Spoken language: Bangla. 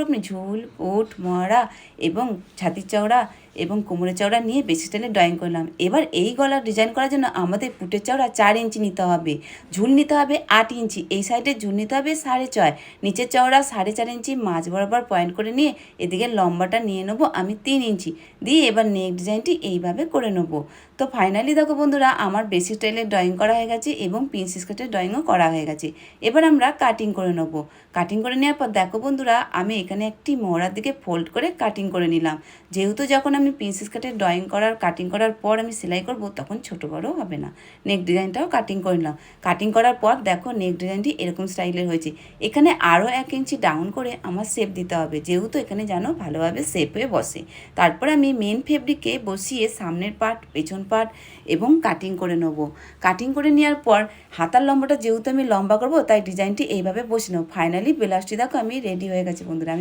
আপনি ঝুল, ওট, মহড়া এবং ছাতির চওড়া এবং কোমরের চওড়া নিয়ে বেশি স্টাইলে ড্রয়িং করলাম। এবার এই গলার ডিজাইন করার জন্য আমাদের পুটের চওড়া 4 ইঞ্চি নিতে হবে, ঝুল নিতে হবে 8 ইঞ্চি, এই সাইডে ঝুল নিতে হবে 6.5, নিচের চওড়া 4.5 ইঞ্চি, মাঝ বরাবর পয়েন্ট করে নিয়ে এদিকে লম্বাটা নিয়ে নেবো আমি 3 ইঞ্চি দিয়ে এবার নেক ডিজাইনটি এইভাবে করে নেবো। তো ফাইনালি দেখো বন্ধুরা, আমার বেসিক স্টাইলের ড্রয়িং করা হয়ে গেছে এবং প্রিন্সেস কাটের ড্রয়িংও করা হয়ে গেছে। এবার আমরা কাটিং করে নেবো। কাটিং করে নেওয়ার পর দেখো বন্ধুরা, আমি এখানে একটি মোহরার দিকে ফোল্ড করে কাটিং করে নিলাম। যেহেতু যখন আমি প্রিন্সেস কাটের ড্রয়িং করার কাটিং করার পর আমি সেলাই করব, তখন ছোটো বড়ো হবে না। নেক ডিজাইনটাও কাটিং করে নিলাম। কাটিং করার পর দেখো নেক ডিজাইনটি এরকম স্টাইলের হয়েছে। এখানে আরও 1 ইঞ্চি ডাউন করে আমার শেপ দিতে হবে, যেহেতু এখানে যেন ভালোভাবে শেপ হয়ে বসে। তারপর আমি মেন ফেব্রিকে বসিয়ে সামনের পার্ট, পেছন পার্ট এবং কাটিং করে নেব। কাটিং করে নেওয়ার পর হাতার লম্বাটা যেহেতু আমি লম্বা করব, তাই ডিজাইনটি এইভাবে বসে নেব। ফাইনালি ব্লাউজটি দেখো আমি রেডি হয়ে গেছে বন্ধুরা। আমি